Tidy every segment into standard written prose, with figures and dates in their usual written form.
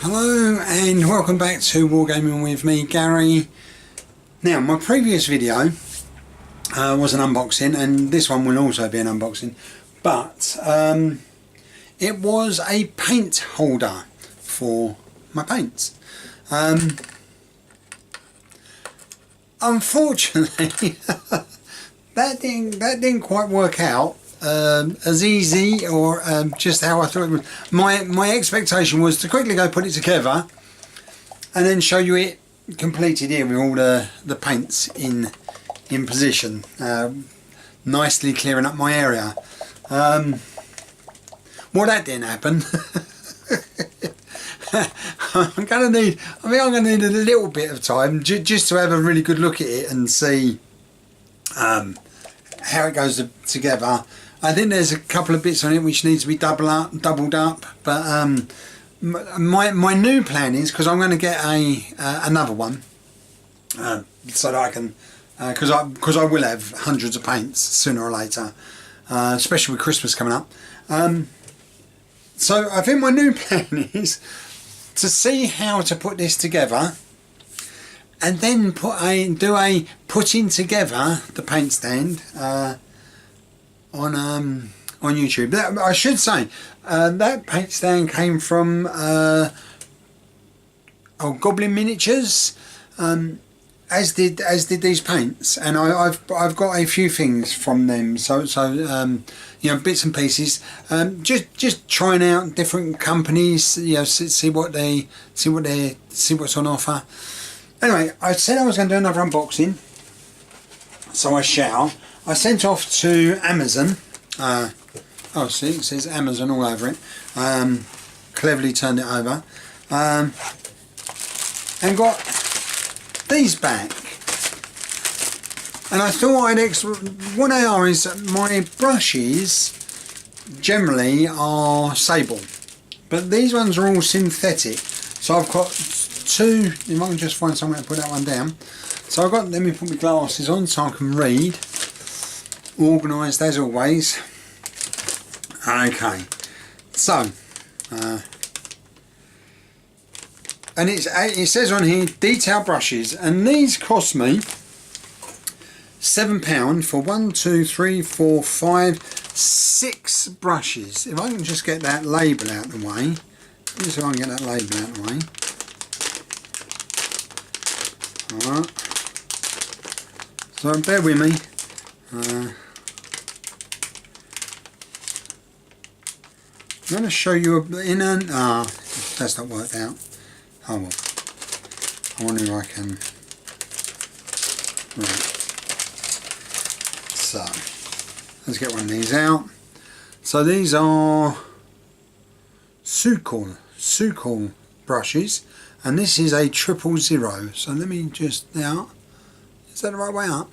Hello and welcome back to Wargaming with me, Gary. Now, my previous video was an unboxing, and this one will also be an unboxing, but it was a paint holder for my paints. Unfortunately, that didn't quite work out as easy or just how I thought it would. My expectation was to quickly go put it together and then show you it completed here with all the paints in position, nicely clearing up my area. Well, that didn't happen. I'm gonna need a little bit of time just to have a really good look at it and see how it goes together. I think there's a couple of bits on it which needs to be doubled up, but my new plan is, because I'm going to get another one, so that I can, because I will have hundreds of paints sooner or later, especially with Christmas coming up. So I think my new plan is to see how to put this together, and then putting together the paint stand on YouTube. That, I should say, that paint stand came from Goblin Miniatures, as did these paints, and I've got a few things from them. So you know, bits and pieces. Just trying out different companies. You know, see what's on offer. Anyway, I said I was going to do another unboxing, so I shall. I sent off to Amazon. Oh, see, it says Amazon all over it. Cleverly turned it over, and got these back. And I thought what they are is, my brushes generally are sable, but these ones are all synthetic. So I've got two. You might just find somewhere to put that one down. So I've got. Let me put my glasses on so I can read. Organised as always. Okay, so and it says on here detail brushes, and these cost me £7 for 1, 2, 3, 4, 5, 6 brushes. If I can just get that label out of the way, just so I can get that label out of the way. Alright, so bear with me. I'm going to show you that's not worked out. Oh well. I wonder if I can. Right. So let's get one of these out. So these are Sukol brushes, and this is a 000. So let me just now. Is that the right way up?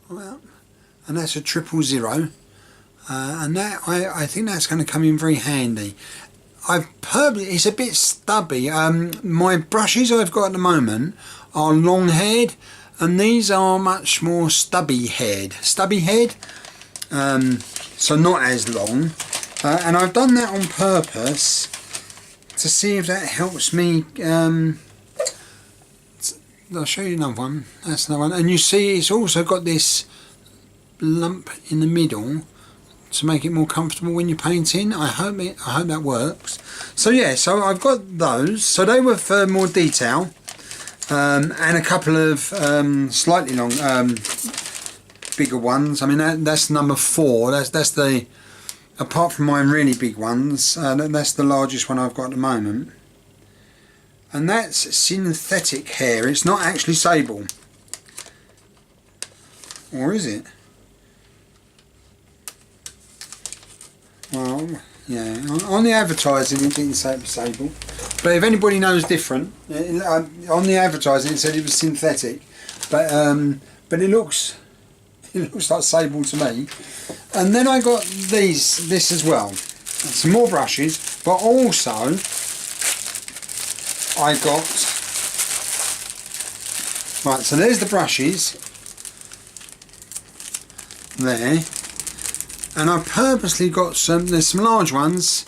Well, and that's a 000. And that I think that's going to come in very handy. It's a bit stubby. My brushes I've got at the moment are long haired, and these are much more stubby haired. So not as long. And I've done that on purpose to see if that helps me. I'll show you another one. That's another one, and you see it's also got this lump in the middle to make it more comfortable when you're painting. I hope that works. So yeah, so I've got those. So they were for more detail, and a couple of slightly long, bigger ones. I mean that's number 4. That's the, apart from my really big ones, that's the largest one I've got at the moment. And that's synthetic hair. It's not actually sable, or is it? Well, yeah, on the advertising it didn't say it was sable, but if anybody knows different, on the advertising it said it was synthetic, but it looks like sable to me. And then I got this as well, some more brushes, but also I got, right, so there's the brushes there. And I've purposely got there's some large ones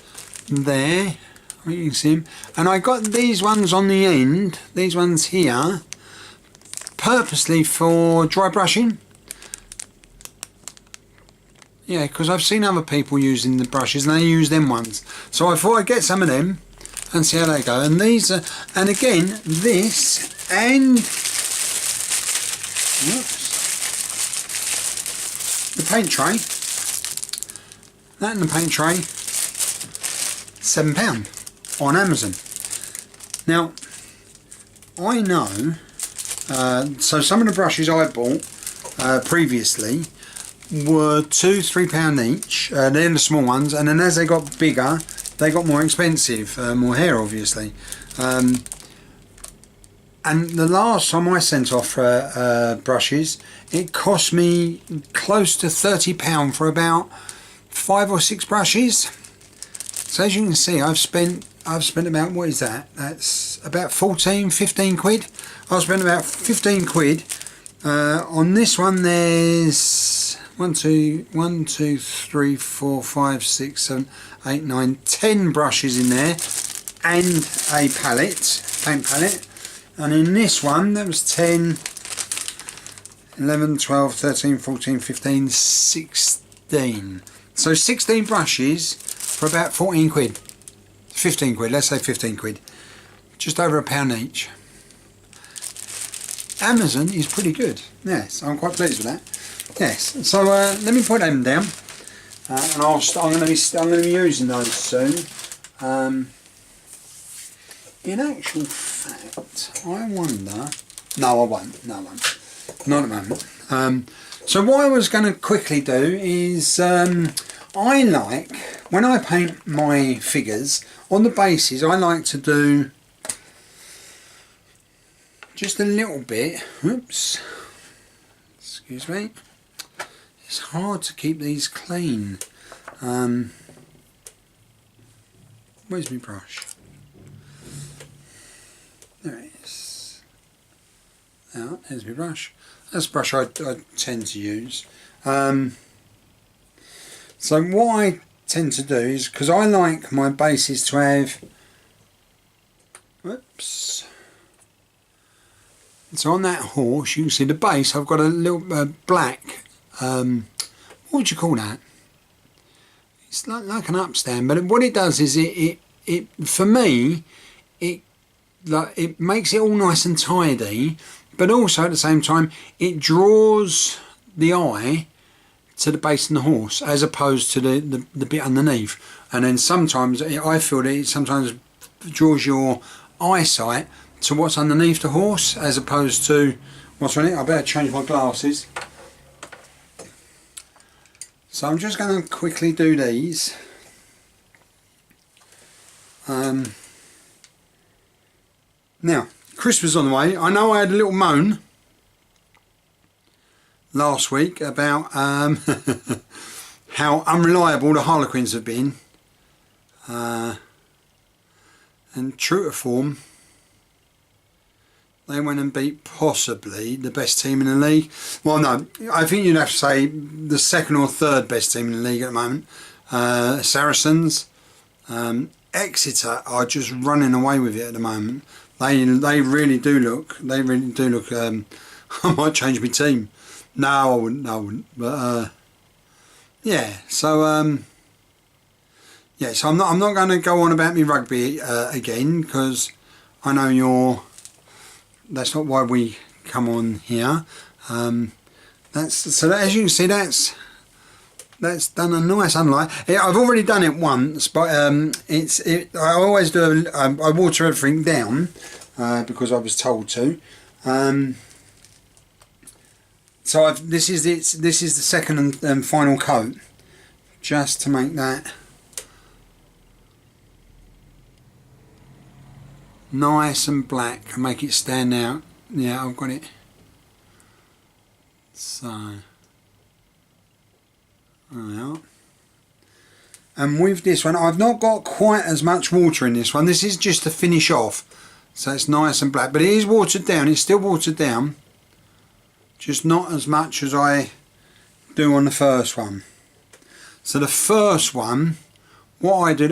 there. You can see them. And I got these ones on the end, these ones here, purposely for dry brushing. Yeah, because I've seen other people using the brushes and they use them ones. So I thought I'd get some of them and see how they go. And these are, and again, this and the paint tray. That and the paint tray, £7 on Amazon. Now, I know, so some of the brushes I bought previously were £2–3 each. They're the small ones, and then as they got bigger, they got more expensive, more hair obviously. And the last time I sent off brushes, it cost me close to £30 for about 5 or 6 brushes. So as you can see, I've spent about, what is that? That's about 14–15 quid. I've spent about 15 quid. On this one there's 1, 2, 3, 4, 5, 6, 7, 8, 9, 10 brushes in there and a palette, paint palette. And in this one there was 10, 11, 12, 13, 14, 15, 16. So 16 brushes for about 14 quid. 15 quid, let's say 15 quid. Just over £1 each. Amazon is pretty good. Yes, I'm quite pleased with that. Yes, so let me put them down. And I'm going to be using those soon. In actual fact, I wonder... No, I won't. No, I won't. Not at the moment. So what I was going to quickly do is... I like, when I paint my figures, on the bases I like to do just a little bit, oops, excuse me, it's hard to keep these clean. Where's my brush? There it is. Now, there's my brush. That's the brush I tend to use. So what I tend to do is, because I like my bases to have, whoops, so on that horse you can see the base, I've got a little black, what would you call that? It's like an upstand, but what it does is it for me, it makes it all nice and tidy, but also at the same time it draws the eye to the base and the horse, as opposed to the bit underneath. And then sometimes I feel that it sometimes draws your eyesight to what's underneath the horse, as opposed to what's on it. I better change my glasses. So I'm just going to quickly do these. Now, Christmas on the way. I know I had a little moan last week about how unreliable the Harlequins have been, and true to form, they went and beat possibly the best team in the league. Well, no, I think you'd have to say the second or third best team in the league at the moment. Saracens. Exeter are just running away with it at the moment. They really do look. They really do look. I might change my team. No, I wouldn't. But yeah. So yeah. So I'm not going to go on about me rugby again, because I know that's not why we come on here. As you can see, that's done a nice unlight. I've already done it once, but I always do. I water everything down because I was told to. So this is the second and final coat, just to make that nice and black and make it stand out. Yeah, I've got it. So there. And with this one, I've not got quite as much water in this one. This is just to finish off, so it's nice and black, but it is watered down. It's still watered down, just not as much as I do on the first one. So the first one what I did,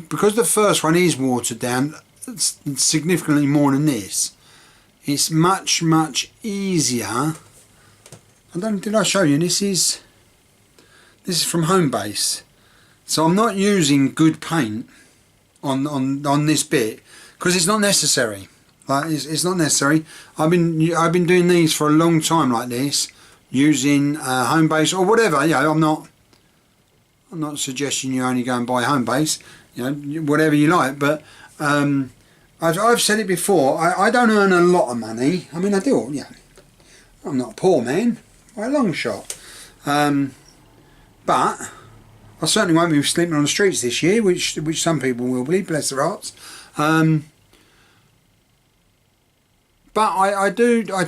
because the first one is watered down significantly more than this, it's much easier. Did I show you? This is from Homebase, so I'm not using good paint on this bit because it's not necessary. Like it's not necessary. I've been doing these for a long time like this, using Homebase or whatever. You know, I'm not suggesting you only go and buy Homebase. You know, whatever you like. But I've said it before. I don't earn a lot of money. I mean, I do. Yeah, I'm not a poor man by a long shot. But I certainly won't be sleeping on the streets this year, which some people will be, bless their hearts. But I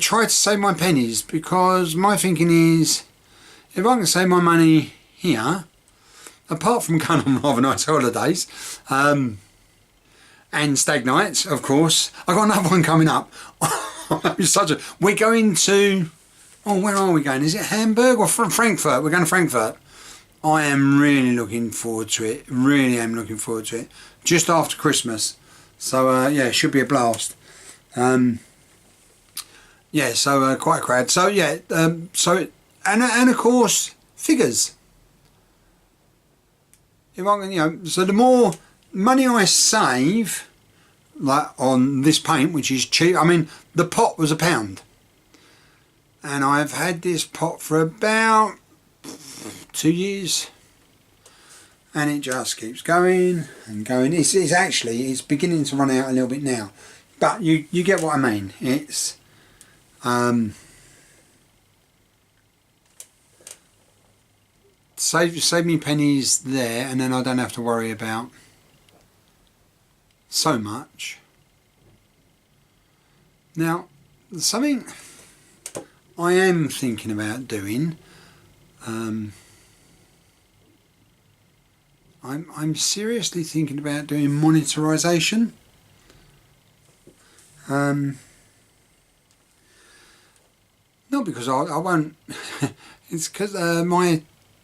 try to save my pennies, because my thinking is, if I can save my money here, apart from going on rather nice holidays, and stag nights, of course, I've got another one coming up. We're going to, where are we going? Is it Hamburg or Frankfurt? We're going to Frankfurt. I am really looking forward to it. Really am looking forward to it. Just after Christmas. So yeah, it should be a blast. Yeah, so quite a crowd. So yeah, and of course figures. If I can, you know, so the more money I save, like on this paint, which is cheap. I mean, the pot was £1, and I've had this pot for about 2 years, and it just keeps going and going. It's beginning to run out a little bit now, but you get what I mean. It's save me pennies there, and then I don't have to worry about so much. Now, something I am thinking about doing, I'm seriously thinking about doing monitorization. Not because I won't. It's because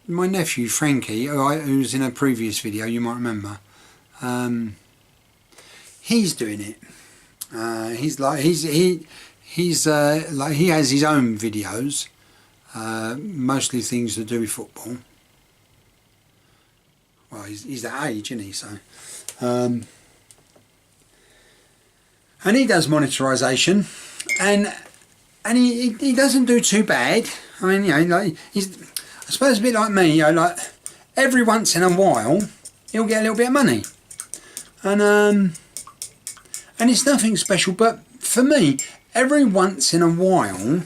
my nephew Frankie, who's in a previous video, you might remember. He's doing it. He has his own videos, mostly things to do with football. Well, he's that age, isn't he? So, and he does monitorization, and he doesn't do too bad. I mean, you know, like he's, I suppose, a bit like me. You know, like every once in a while he'll get a little bit of money, and it's nothing special. But for me, every once in a while,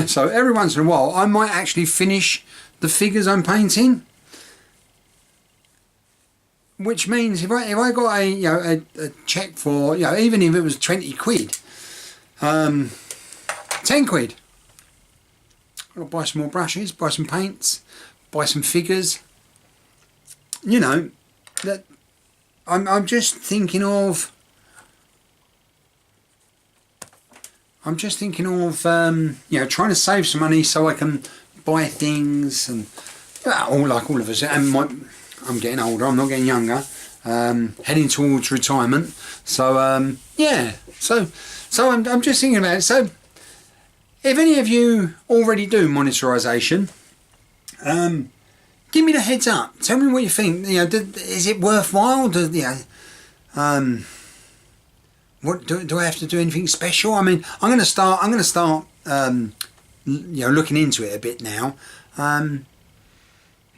so every once in a while, I might actually finish the figures I'm painting. Which means if I got a check for, you know, even if it was 20 quid, 10 quid, I'll buy some more brushes, buy some paints, buy some figures. You know, that I'm just thinking of. You know, trying to save some money so I can buy things, and like all of us. And I'm getting older, I'm not getting younger, heading towards retirement, so yeah, so I'm just thinking about it. So if any of you already do monitorization, give me the heads up, tell me what you think. You know, is it worthwhile? What do I have to do anything special? I mean, I'm going to start you know, looking into it a bit now.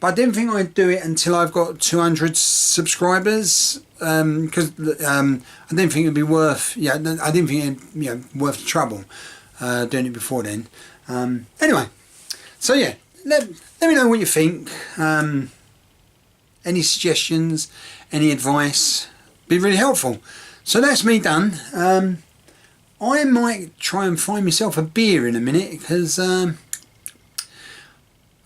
But I didn't think I'd do it until I've got 200 subscribers, because I didn't think it'd be worth. Yeah, I didn't think it'd, you know, worth the trouble doing it before then. Anyway, so yeah, let me know what you think. Any suggestions, any advice, be really helpful. So that's me done. I might try and find myself a beer in a minute, because I've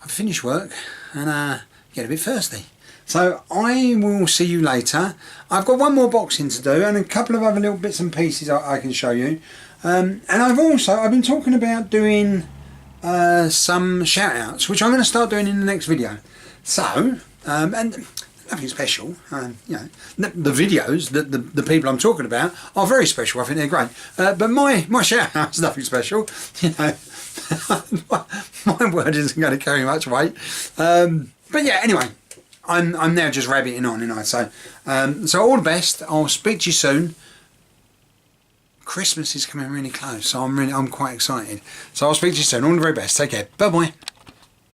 finished work and get a bit thirsty. So I will see you later. I've got one more boxing to do and a couple of other little bits and pieces I can show you. And I've been talking about doing some shout outs, which I'm going to start doing in the next video. So, and nothing special. You know, the videos that the people I'm talking about are very special. I think they're great. But my shout out's nothing special. You know, my word isn't going to carry much weight. But yeah, anyway, I'm now just rabbiting on, you know. So all the best. I'll speak to you soon. Christmas is coming really close, so I'm quite excited. So I'll speak to you soon. All the very best. Take care. Bye bye.